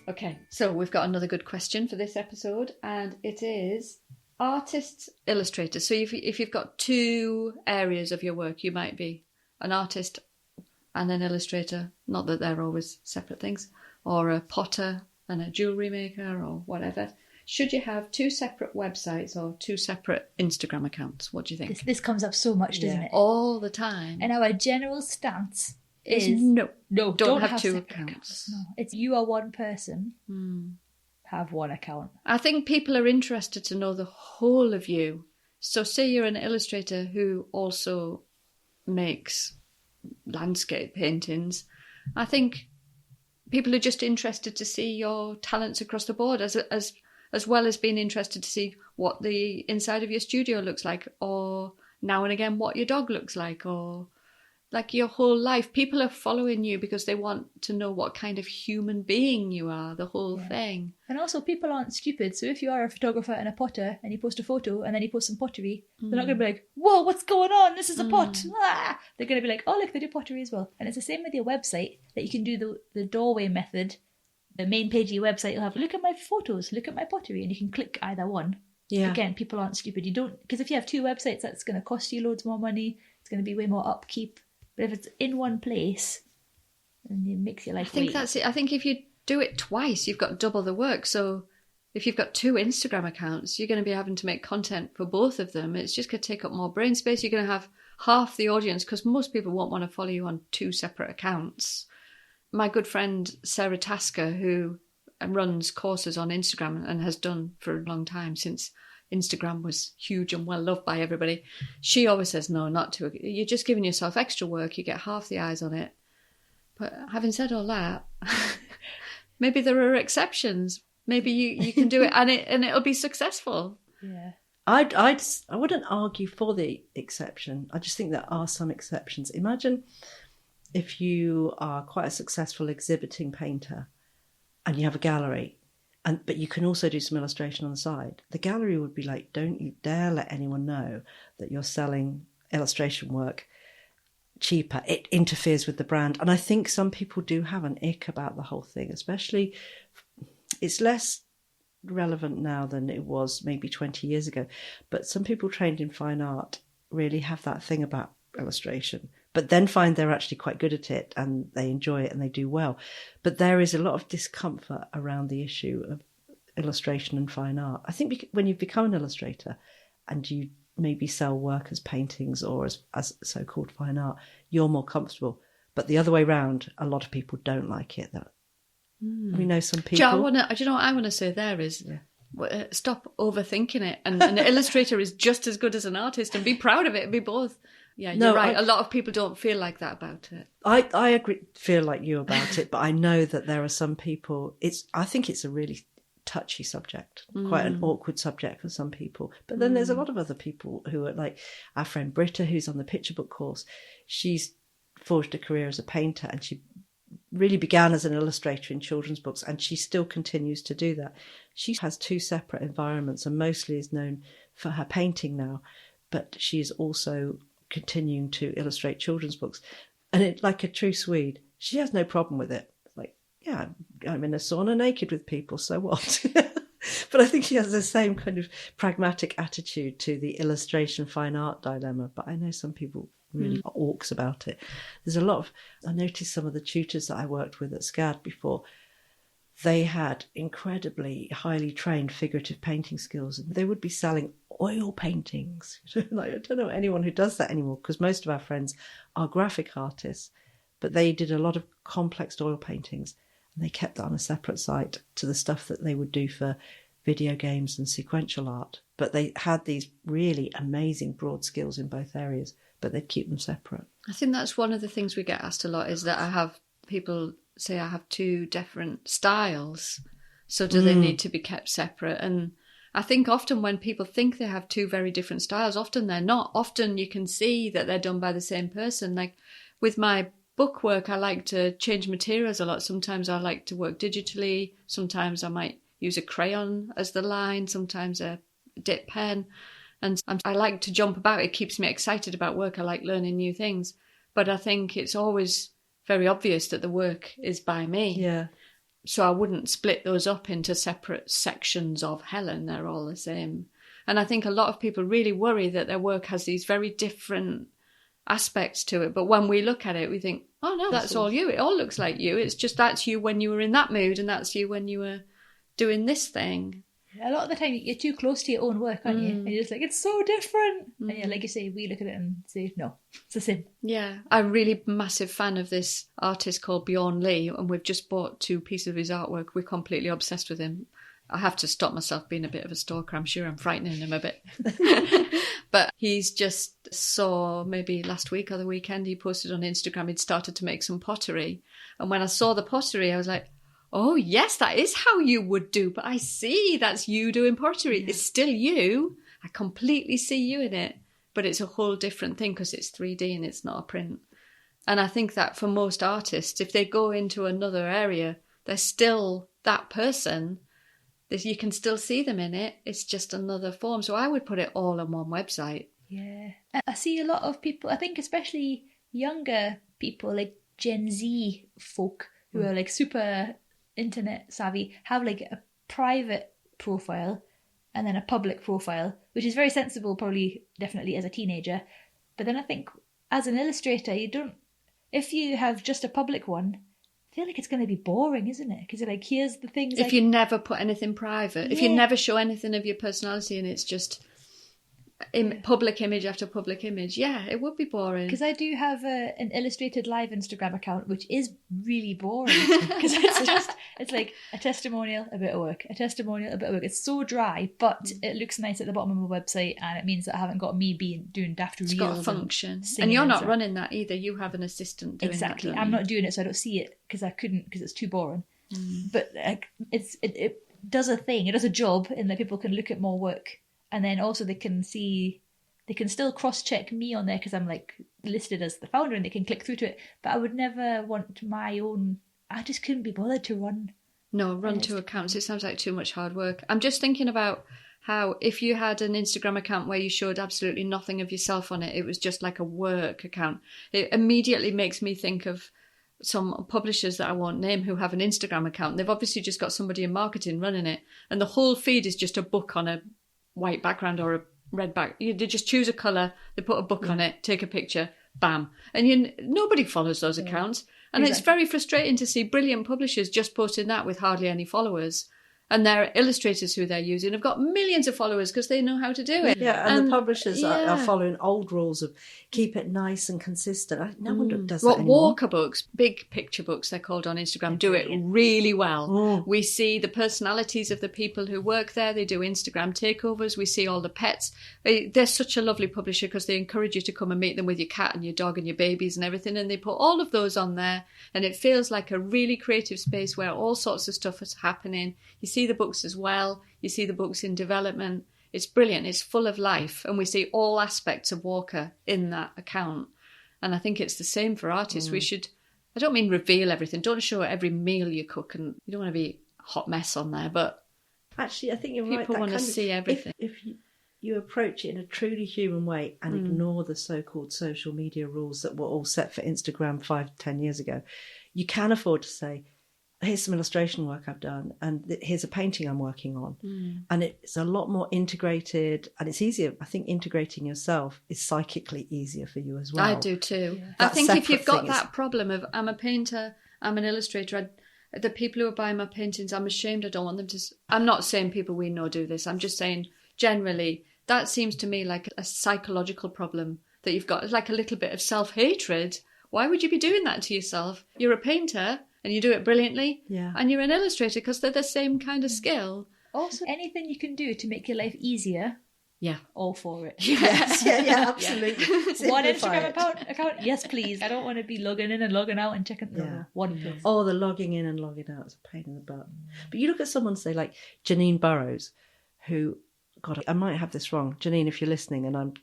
Okay, so we've got another good question for this episode, and it is artists, illustrators. So if you've got two areas of your work, you might be an artist and an illustrator, not that they're always separate things, or a potter and a jewellery maker or whatever. Should you have two separate websites or two separate Instagram accounts? What do you think? This comes up so much, doesn't it? All the time. And our general stance is no, don't have two accounts. No, it's you are one person, have one account. I think people are interested to know the whole of you. So say you're an illustrator who also makes landscape paintings. I think people are just interested to see your talents across the board, as well as being interested to see what the inside of your studio looks like, or now and again what your dog looks like, or like your whole life. People are following you because they want to know what kind of human being you are, the whole thing. And also, people aren't stupid. So if you are a photographer and a potter and you post a photo and then you post some pottery, they're not going to be like, whoa, what's going on? This is a pot. Ah! They're going to be like, oh, look, they do pottery as well. And it's the same with your website, that you can do the doorway method. The main page of your website, you'll have, look at my photos, look at my pottery, and you can click either one. Yeah. Again, people aren't stupid. You don't, because if you have two websites, that's going to cost you loads more money. It's going to be way more upkeep. But if it's in one place, then it makes your life. I think that's it. I think if you do it twice, you've got double the work. So if you've got two Instagram accounts, you're going to be having to make content for both of them. It's just going to take up more brain space. You're going to have half the audience, because most people won't want to follow you on two separate accounts. My good friend Sarah Tasker, who runs courses on Instagram and has done for a long time, since Instagram was huge and well loved by everybody, she always says, no, not to. You're just giving yourself extra work. You get half the eyes on it. But having said all that, maybe there are exceptions. Maybe you can do it and it'll be successful. Yeah. I wouldn't argue for the exception. I just think there are some exceptions. Imagine if you are quite a successful exhibiting painter and you have a gallery, but you can also do some illustration on the side. The gallery would be like, don't you dare let anyone know that you're selling illustration work cheaper. It interferes with the brand. And I think some people do have an ick about the whole thing, especially it's less relevant now than it was maybe 20 years ago. But some people trained in fine art really have that thing about illustration, but then find they're actually quite good at it and they enjoy it and they do well. But there is a lot of discomfort around the issue of illustration and fine art. I think when you become an illustrator and you maybe sell work as paintings or as so-called fine art, you're more comfortable. But the other way round, a lot of people don't like it. We know some people. Do you know what I want to say there is, stop overthinking it. And an illustrator is just as good as an artist, and be proud of it and be both. Yeah, you're right. A lot of people don't feel like that about it. I agree, feel like you about it, but I know that there are some people. I think it's a really touchy subject, quite an awkward subject for some people. But then there's a lot of other people who are like our friend Britta, who's on the picture book course. She's forged a career as a painter, and she really began as an illustrator in children's books, and she still continues to do that. She has two separate environments and mostly is known for her painting now, but she is also continuing to illustrate children's books. And it, like a true Swede, she has no problem with it. Like, yeah, I'm in a sauna naked with people, so what? But I think she has the same kind of pragmatic attitude to the illustration fine art dilemma. But I know some people really are orcs about it. There's a lot of, I noticed some of the tutors that I worked with at SCAD before, they had incredibly highly trained figurative painting skills, and they would be selling oil paintings. Like, I don't know anyone who does that anymore, because most of our friends are graphic artists, but they did a lot of complex oil paintings, and they kept that on a separate site to the stuff that they would do for video games and sequential art. But they had these really amazing broad skills in both areas, but they'd keep them separate. I think that's one of the things we get asked a lot, is that I have people say I have two different styles, so do they need to be kept separate? And I think often when people think they have two very different styles, often they're not. Often you can see that they're done by the same person. Like with my book work, I like to change materials a lot. Sometimes I like to work digitally. Sometimes I might use a crayon as the line, sometimes a dip pen. And I like to jump about. It keeps me excited about work. I like learning new things. But I think it's always very obvious that the work is by me. Yeah. So I wouldn't split those up into separate sections of Helen. They're all the same. And I think a lot of people really worry that their work has these very different aspects to it. But when we look at it, we think, oh no, that's all you. It all looks like you. It's just that's you when you were in that mood, and that's you when you were doing this thing. A lot of the time you're too close to your own work, aren't you? And you're just like, it's so different. And yeah, like you say, we look at it and say, no, it's the same. Yeah, I'm really massive fan of this artist called Bjorn Lee, and we've just bought 2 pieces of his artwork. We're completely obsessed with him. I have to stop myself being a bit of a stalker. I'm sure I'm frightening him a bit. But he's just saw, maybe last week or the weekend, he posted on Instagram he'd started to make some pottery. And when I saw the pottery, I was like, oh, yes, that is how you would do. But I see that's you doing pottery. Yeah. It's still you. I completely see you in it. But it's a whole different thing because it's 3D and it's not a print. And I think that for most artists, if they go into another area, they're still that person. You can still see them in it. It's just another form. So I would put it all on one website. Yeah. I see a lot of people, I think especially younger people, like Gen Z folk who are like super internet savvy, have like a private profile and then a public profile, which is very sensible, probably definitely as a teenager. But then I think as an illustrator, if you have just a public one, I feel like it's going to be boring, isn't it? Because like, here's the things. If you never put anything private, if you never show anything of your personality and it's just public image after public image, it would be boring. Because I do have an illustrated live Instagram account, which is really boring. Because it's like a testimonial, a bit of work, a testimonial, a bit of work. It's so dry, but it looks nice at the bottom of my website, and it means that I haven't got me doing daft reels. It's got a function, and you're not running that either. You have an assistant doing exactly. that. I'm not doing it, so I don't see it because I couldn't, because it's too boring. But it does a thing. It does a job in that people can look at more work. And then also they can still cross-check me on there because I'm like listed as the founder and they can click through to it. But I would never want my own, I just couldn't be bothered to run. No, run 2 accounts. It sounds like too much hard work. I'm just thinking about how if you had an Instagram account where you showed absolutely nothing of yourself on it, it was just like a work account. It immediately makes me think of some publishers that I won't name who have an Instagram account. They've obviously just got somebody in marketing running it. And the whole feed is just a book on a white background or a red back. They just choose a colour, they put a book on it, take a picture, bam. And nobody follows those accounts. And It's very frustrating to see brilliant publishers just posting that with hardly any followers. And their illustrators who they're using have got millions of followers because they know how to do it. Yeah, and the publishers are following old rules of keep it nice and consistent. No one does that anymore. Walker books, big picture books they're called on Instagram, do it really well. We see the personalities of the people who work there. They do Instagram takeovers. We see all the pets. They're such a lovely publisher because they encourage you to come and meet them with your cat and your dog and your babies and everything. And they put all of those on there. And it feels like a really creative space where all sorts of stuff is happening. You see the books as well. You see the books in development. It's brilliant. It's full of life. And we see all aspects of Walker in that account. And I think it's the same for artists. We should, I don't mean reveal everything. Don't show every meal you cook. And you don't want to be a hot mess on there. But actually, I think you're right. People want to see everything. If you approach it in a truly human way and ignore the so-called social media rules that were all set for Instagram 5-10 years ago, you can afford to say, here's some illustration work I've done and here's a painting I'm working on. And it's a lot more integrated and it's easier. I think integrating yourself is psychically easier for you as well. I do too. Yeah. I think if you've got that problem of I'm a painter, I'm an illustrator, the people who are buying my paintings, I'm ashamed. I don't want them to... I'm not saying people we know do this. I'm just saying generally that seems to me like a psychological problem that you've got. It's like a little bit of self-hatred. Why would you be doing that to yourself? You're a painter and you do it brilliantly. Yeah. And you're an illustrator because they're the same kind of skill. Also, anything you can do to make your life easier. Yeah. All for it. Yes, yeah, absolutely. One Instagram account, yes, please. I don't want to be logging in and logging out and checking one place. Oh, the logging in and logging out is a pain in the butt. But you look at someone, say, like Janine Burrows, who... God, I might have this wrong. Janine, if you're listening and I'm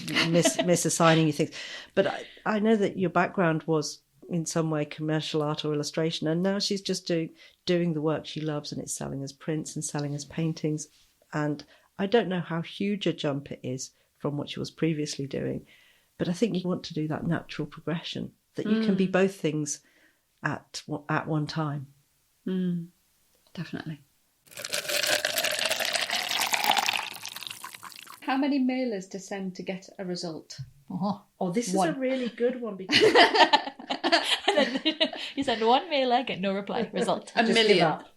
misassigning you things. But I know that your background was in some way commercial art or illustration, and now she's just doing the work she loves and it's selling as prints and selling as paintings. And I don't know how huge a jump it is from what she was previously doing, but I think you want to do that natural progression, that you can be both things at one time. Definitely. How many mailers to send to get a result? Oh, this One. is a really good one because You send one mailer, get no reply. Result. A Just give million. up.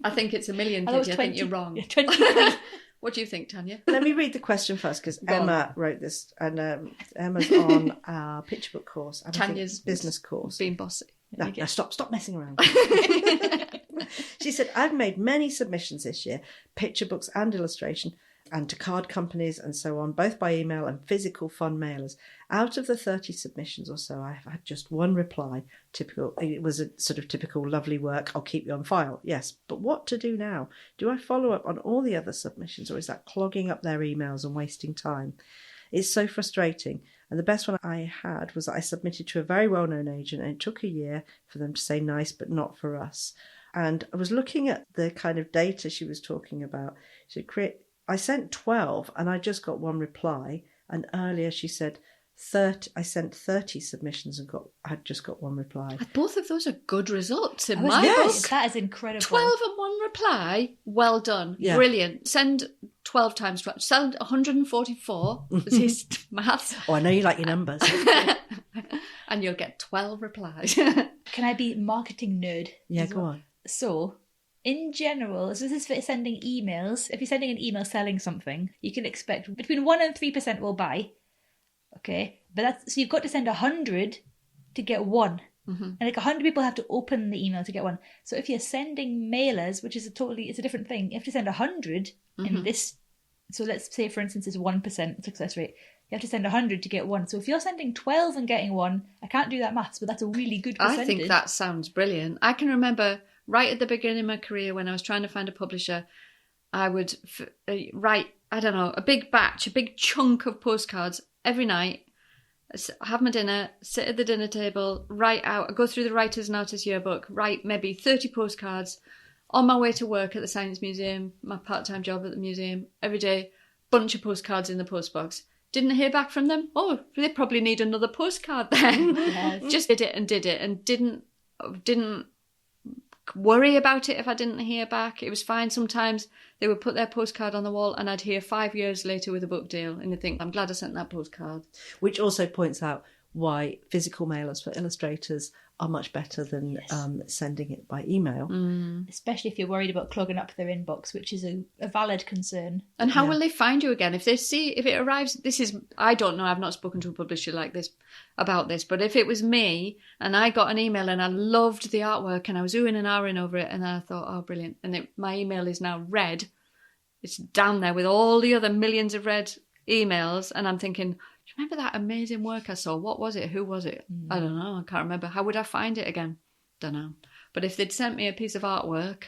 I think it's a million, I thought it Katie. was I think you're wrong. 23. What do you think, Tanya? Let me read the question first because Go Emma wrote this, and Emma's on our picture book course and Tanya's business course. Being bossy. No, stop messing around. She said, I've made many submissions this year, picture books and illustration, and to card companies and so on, both by email and physical fund mailers. Out of the 30 submissions or so, I've had just one reply. It was a sort of typical lovely work, I'll keep you on file. Yes, but what to do now? Do I follow up on all the other submissions, or is that clogging up their emails and wasting time? It's so frustrating. And the best one I had was that I submitted to a very well-known agent, and it took a year for them to say nice, but not for us. And I was looking at the kind of data she was talking about. I sent 12 and I just got one reply. And earlier she said I sent 30 submissions and had just got one reply. Both of those are good results in I was my yes, book. that is incredible. 12 and one reply. Well done. Yeah. Brilliant. Send 12 times 12. Send 144. This is maths. Oh, I know you like your numbers. And you'll get 12 replies. Can I be marketing nerd? Yeah, as go well? on. So, in general, so this is for sending emails. If you're sending an email selling something, you can expect between 1 and 3% will buy. Okay? But so you've got to send 100 to get one. And like 100 people have to open the email to get one. So if you're sending mailers, which is it's a different thing, you have to send 100 in this. So let's say, for instance, it's 1% success rate. You have to send 100 to get one. So if you're sending 12 and getting one, I can't do that maths, but that's a really good percentage. I think that sounds brilliant. I can remember right at the beginning of my career when I was trying to find a publisher, I would write, I don't know, a big batch, a big chunk of postcards every night, have my dinner, sit at the dinner table, write out, go through the Writers and Artists Yearbook, write maybe 30 postcards on my way to work at the Science Museum, my part-time job at the museum, every day, bunch of postcards in the postbox. Didn't hear back from them. Oh, they probably need another postcard then. Yes. Just did it and didn't worry about it if I didn't hear back. It was fine. Sometimes they would put their postcard on the wall and I'd hear 5 years later with a book deal and you think, I'm glad I sent that postcard. Which also points out why physical mailers for illustrators are much better than sending it by email. Especially if you're worried about clogging up their inbox, which is a valid concern. And how will they find you again? If it arrives, I don't know, I've not spoken to a publisher like this about this, but if it was me and I got an email and I loved the artwork and I was oohing and ahhing over it and I thought, oh, brilliant. And my email is now read. It's down there with all the other millions of read emails. And I'm thinking, do you remember that amazing work I saw? What was it? Who was it? I don't know. I can't remember. How would I find it again? Don't know. But if they'd sent me a piece of artwork,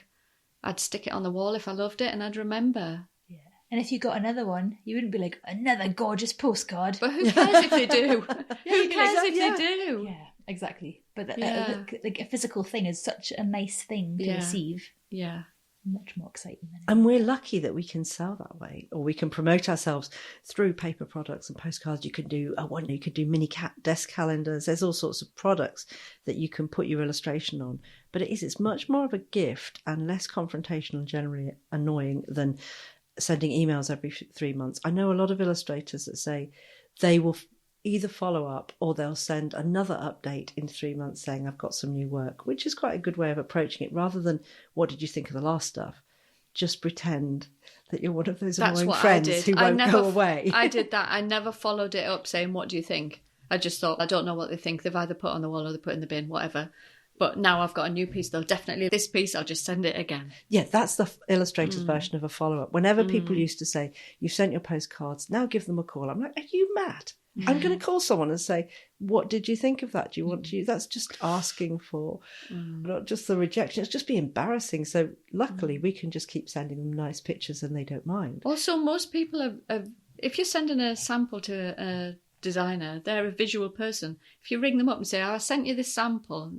I'd stick it on the wall if I loved it and I'd remember. Yeah. And if you got another one, you wouldn't be like, another gorgeous postcard. But who cares if they do? Who cares if they do? Yeah, exactly. But like a physical thing is such a nice thing to receive. Yeah. Much more exciting than And we're lucky that we can sell that way, or we can promote ourselves through paper products and postcards. You could do mini desk calendars. There's all sorts of products that you can put your illustration on. But it's much more of a gift and less confrontational and generally annoying than sending emails every 3 months. I know a lot of illustrators that say they will either follow up or they'll send another update in 3 months saying I've got some new work, which is quite a good way of approaching it, rather than what did you think of the last stuff. Just pretend that you're one of those annoying friends who won't go away. I did that. I never followed it up saying, what do you think? I just thought, I don't know what they think. They've either put on the wall or they put in the bin, whatever. But now I've got a new piece. They'll definitely, this piece, I'll just send it again. Yeah, that's the illustrator's version of a follow-up. Whenever people used to say, you've sent your postcards, now give them a call. I'm like, are you mad? I'm going to call someone and say, what did you think of that? Do you want to use? That's just asking for, not just the rejection. It's just be embarrassing. So luckily we can just keep sending them nice pictures and they don't mind. Also, most people if you're sending a sample to a designer, they're a visual person. If you ring them up and say, I sent you this sample,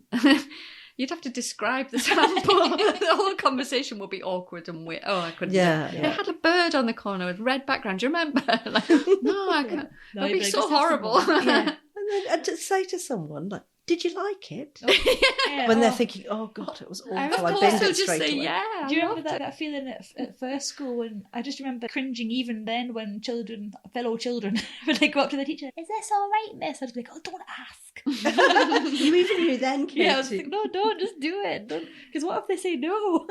you'd have to describe the sample. The whole conversation would be awkward and weird. Oh, I couldn't. Yeah. It had a bird on the corner with red background. Do you remember? Like, no, I can't. No, That'd be like, so horrible. Yeah. And to say to someone, like, did you like it? Yeah, When they're thinking, oh God, it was awful. I Of binned course, it they'll just straight say, away. yeah. do you remember that feeling at first school when I just remember cringing even then when fellow children, when they go up to the teacher, is this all right, miss? I'd be like, oh, don't ask. You even knew then, Katie. Yeah, I was like, no, don't, just do it. Because what if they say no?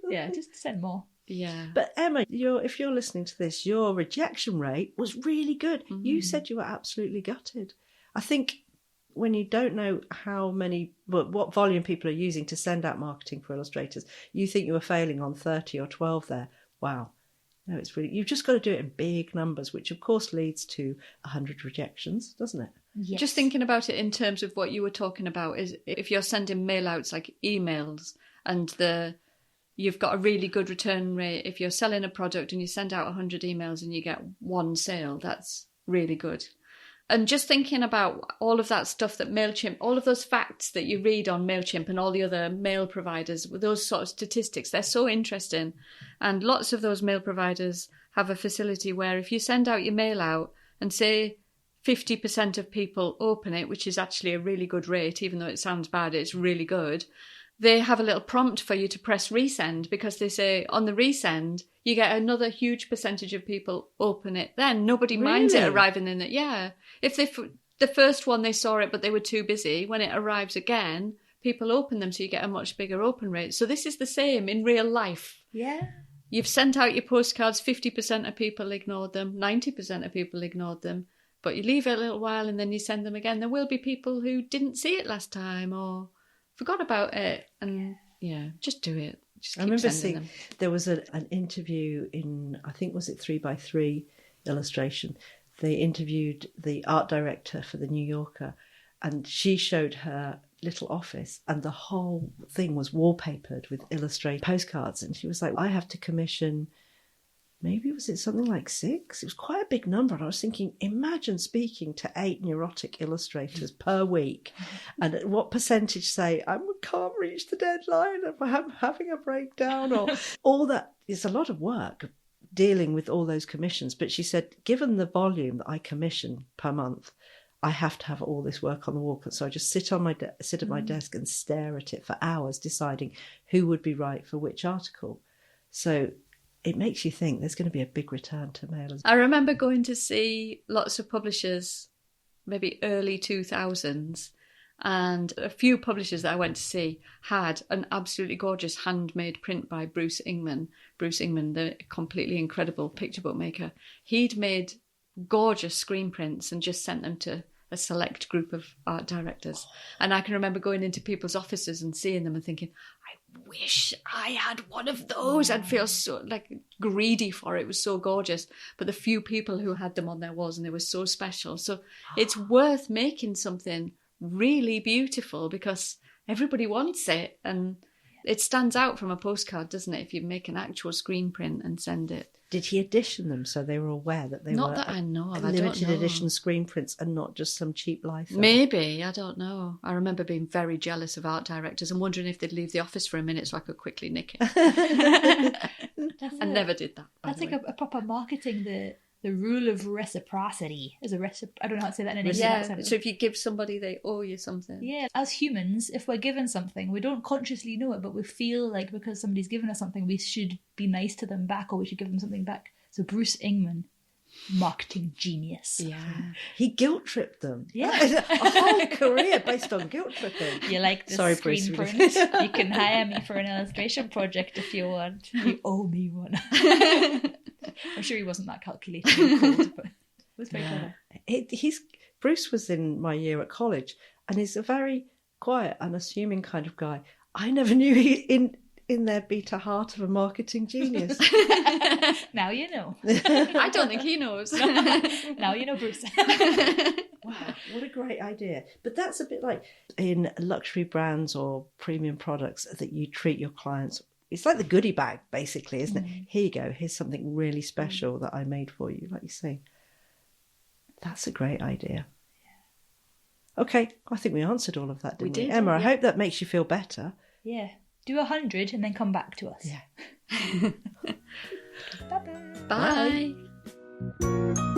Yeah, just send more. Yeah. But Emma, if you're listening to this, your rejection rate was really good. You said you were absolutely gutted. I think when you don't know what volume people are using to send out marketing for illustrators, you think you were failing on 30 or 12 there. Wow. No, it's really, you've just got to do it in big numbers, which of course leads to 100 rejections, doesn't it? Yes. Just thinking about it in terms of what you were talking about is if you're sending mail outs like emails and you've got a really good return rate. If you're selling a product and you send out 100 emails and you get one sale, that's really good. And just thinking about all of that stuff that MailChimp, all of those facts that you read on MailChimp and all the other mail providers, those sort of statistics, they're so interesting. And lots of those mail providers have a facility where if you send out your mail out and say 50% of people open it, which is actually a really good rate, even though it sounds bad, it's really good. They have a little prompt for you to press resend because they say on the resend, you get another huge percentage of people open it. Then nobody minds it arriving in it. Yeah. If the first one they saw it, but they were too busy, when it arrives again, people open them. So you get a much bigger open rate. So this is the same in real life. Yeah. You've sent out your postcards. 50% of people ignored them. 90% of people ignored them. But you leave it a little while and then you send them again. There will be people who didn't see it last time or forgot about it, and just do it. Just I remember seeing there was an interview in, I think, was it 3x3 illustration? They interviewed the art director for the New Yorker, and she showed her little office, and the whole thing was wallpapered with illustrated postcards. And she was like, I have to commission, maybe was it something like 6? It was quite a big number. And I was thinking, imagine speaking to 8 neurotic illustrators per week. And at what percentage say, I can't reach the deadline, I'm having a breakdown, or all that. It's a lot of work dealing with all those commissions. But she said, given the volume that I commission per month, I have to have all this work on the wall. So I just sit at my desk and stare at it for hours, deciding who would be right for which article. So it makes you think there's going to be a big return to mailers. I remember going to see lots of publishers, maybe early 2000s, and a few publishers that I went to see had an absolutely gorgeous handmade print by Bruce Ingman. Bruce Ingman, the completely incredible picture book maker. He'd made gorgeous screen prints and just sent them to a select group of art directors. And I can remember going into people's offices and seeing them and thinking, I wish I had one of those. I'd feel so greedy for it. It was so gorgeous. But the few people who had them on their walls, and they were so special. So it's worth making something really beautiful because everybody wants it. And it stands out from a postcard, doesn't it? If you make an actual screen print and send it. Did he edition them so they were aware that they Not were that I know of. limited edition screen prints and not just some cheap life? Maybe, I don't know. I remember being very jealous of art directors and wondering if they'd leave the office for a minute so I could quickly nick it. I never did that. That's like a proper marketing, the rule of reciprocity is a I don't know how to say that in English. Yeah, so if you give somebody, they owe you something. Yeah, as humans, if we're given something, we don't consciously know it, but we feel like because somebody's given us something, we should be nice to them back, or we should give them something back. So Bruce Ingman, marketing genius. Yeah. He guilt-tripped them. Yeah. A whole career based on guilt-tripping. You like this screen print? You can hire me for an illustration project if you want. You owe me one. I'm sure he wasn't that calculating and cold, but it was very clever. Bruce was in my year at college, and he's a very quiet, unassuming kind of guy. I never knew in there beat a heart of a marketing genius. Now you know. I don't think he knows. Now you know, Bruce. Wow, what a great idea. But that's a bit like in luxury brands or premium products that you treat your clients. It's like the goodie bag, basically, isn't it? Here you go. Here's something really special that I made for you, like you say. That's a great idea. Yeah. Okay, I think we answered all of that, didn't we? Emma, I hope that makes you feel better. Yeah. Do 100 and then come back to us. Yeah. Bye-bye. Bye. Bye.